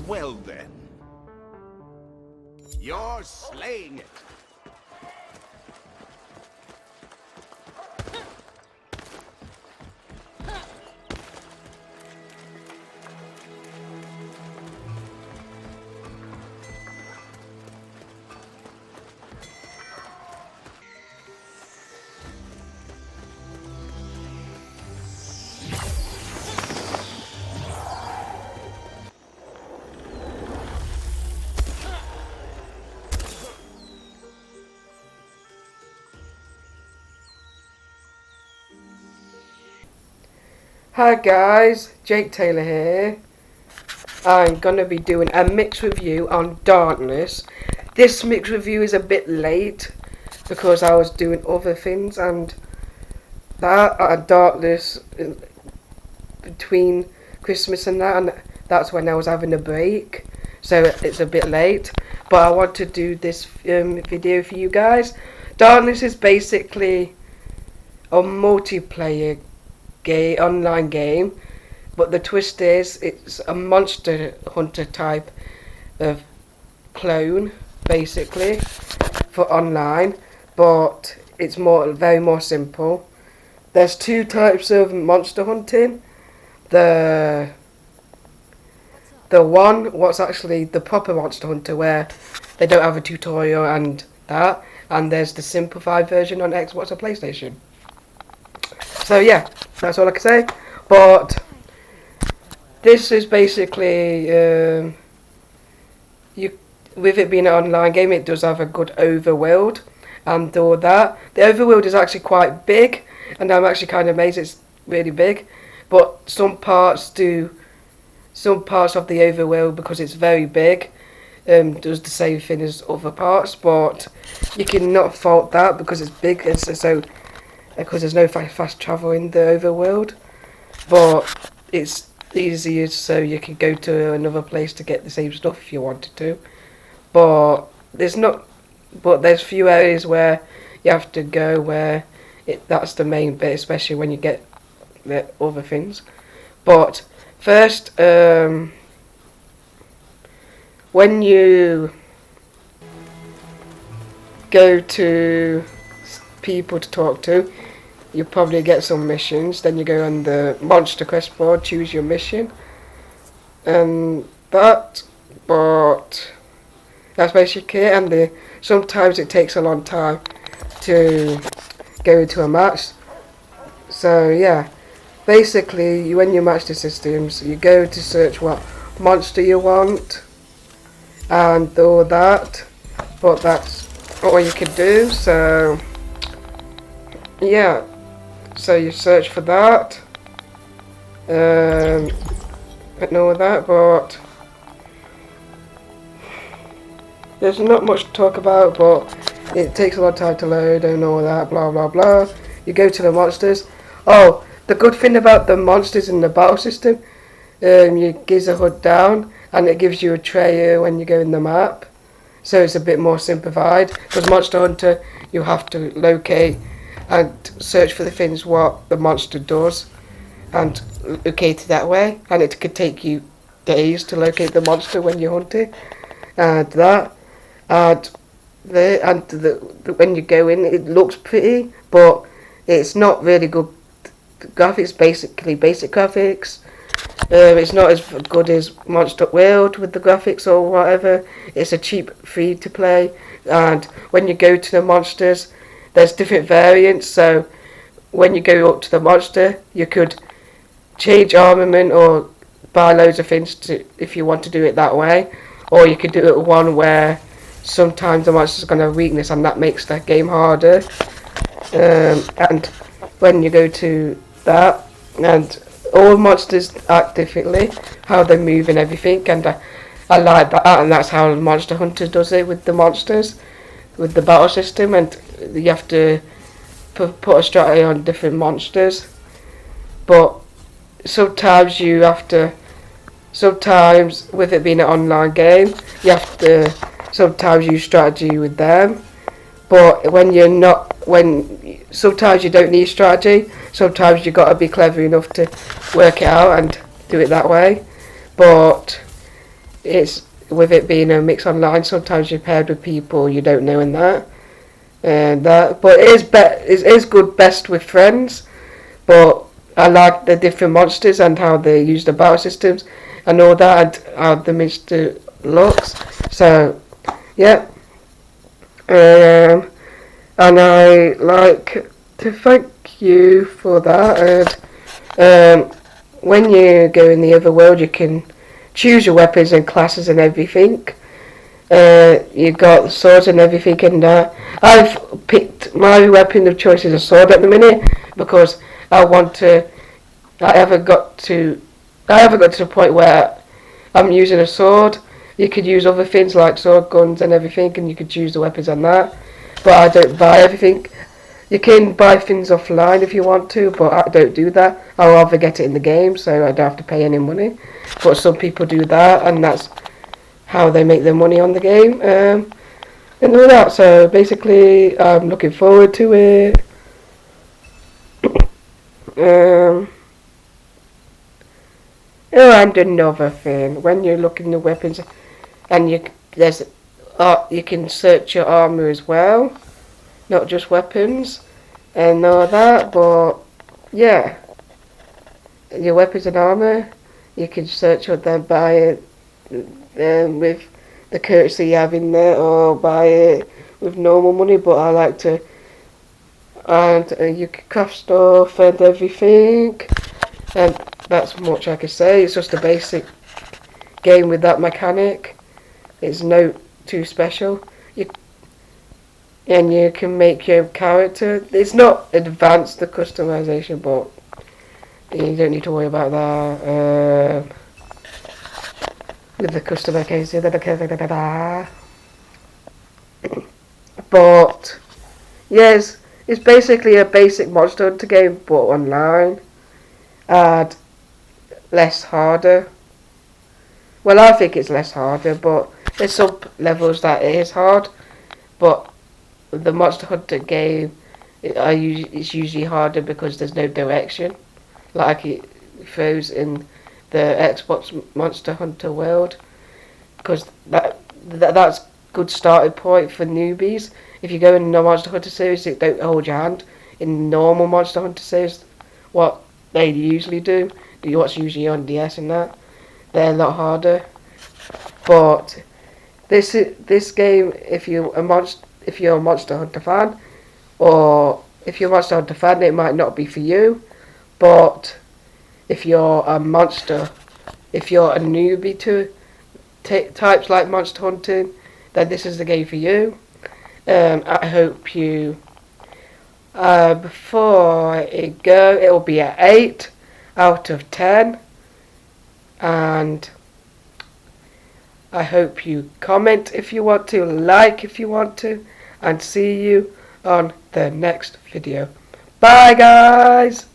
Well then. You're slaying it. Hi guys, Jake Taylor here. I'm going to be doing a mix review on Dauntless. This mix review is a bit late because I was doing other things, and that Dauntless between Christmas and that's when I was having a break, so it's a bit late, but I want to do this video for you guys. Dauntless is basically a multiplayer online game, but the twist is it's a monster hunter type of clone basically for online, but it's very more simple. There's two types of monster hunting. The one what's actually the proper monster hunter, where they don't have a tutorial and there's the simplified version on Xbox or PlayStation. So yeah, that's all I can say. But this is basically with it being an online game, it does have a good overworld and all that. The overworld is actually quite big, and I'm actually kind of amazed it's really big. But some parts of the overworld, because it's very big, does the same thing as other parts. But you cannot fault that because it's big, and because there's no fast travel in the overworld, but it's easier, so you can go to another place to get the same stuff if you wanted to. But there's few areas where you have to go where that's the main bit, especially when you get the other things. But first, when you go to people to talk to, you probably get some missions. Then you go on the monster quest board, choose your mission, and but that's basically it. And sometimes it takes a long time to go into a match. So yeah, basically when you match the systems, you go to search what monster you want and all that, but that's all you can do. So yeah, so you search for that, and all that, but there's not much to talk about, but it takes a lot of time to load and all that, blah blah blah. You go to the monsters. Oh, the good thing about the monsters in the battle system, you give a HUD down and it gives you a trail when you go in the map, so it's a bit more simplified. Because Monster Hunter, you have to locate and search for the things what the monster does and locate it that way, and it could take you days to locate the monster when you hunt it, and when you go in, it looks pretty, but it's not really good graphics. Basically basic graphics. It's not as good as Monster World with the graphics or whatever. It's a cheap free to play, and when you go to the monsters, there's different variants. So when you go up to the monster, you could change armament or buy loads of things if you want to do it that way, or you could do it one where sometimes the monster's going to have weakness, and that makes the game harder. And when you go to that, and all monsters act differently, how they move and everything, and I like that, and that's how Monster Hunter does it with the monsters, with the battle system, and you have to put a strategy on different monsters. But sometimes with it being an online game, you have to sometimes use strategy with them. But sometimes you don't need strategy. Sometimes you got to be clever enough to work it out and do it that way. But it's with it being a mix online. Sometimes you're paired with people you don't know but it is good best with friends. But I like the different monsters and how they use the battle systems and all that, and how the monster looks. So yeah, and I like to thank you for that. And when you go in the other world, you can choose your weapons and classes and everything. You got swords and everything, and I've picked my weapon of choice is a sword at the minute because I want to. I haven't got to the point where I'm using a sword. You could use other things like sword guns and everything, and you could choose the weapons on that. But I don't buy everything. You can buy things offline if you want to, but I don't do that. I'll rather get it in the game, so I don't have to pay any money. But some people do that, and that's how they make their money on the game. And all that. So basically, I'm looking forward to it. And another thing, when you're looking at weapons, and you can search your armor as well, not just weapons and all that. But yeah, your weapons and armor, you can search what them, buy it with the currency you have in there, or buy it with normal money. But I like to, and you can craft stuff and everything, and that's much I can say. It's just a basic game with that mechanic. It's no too special. And you can make your character. It's not advanced, the customization, but you don't need to worry about that with the customization. But yes, it's basically a basic Monster Hunter game, but online and less harder. Well, I think it's less harder, but there's some levels that it is hard. But the Monster Hunter game, it's usually harder because there's no direction, like it throws in the Xbox Monster Hunter world. Because that's good starting point for newbies. If you go in the Monster Hunter series, it don't hold your hand. In normal Monster Hunter series, what they usually do, what's usually on DS and that, they're a lot harder. But this game, if you're a Monster Hunter fan, or if you're a Monster Hunter fan, it might not be for you. But if you're a newbie to types like Monster Hunting, then this is the game for you. I hope you. Before I go, it will be an 8 out of 10, and I hope you comment if you want to, like if you want to, and see you on the next video. Bye guys!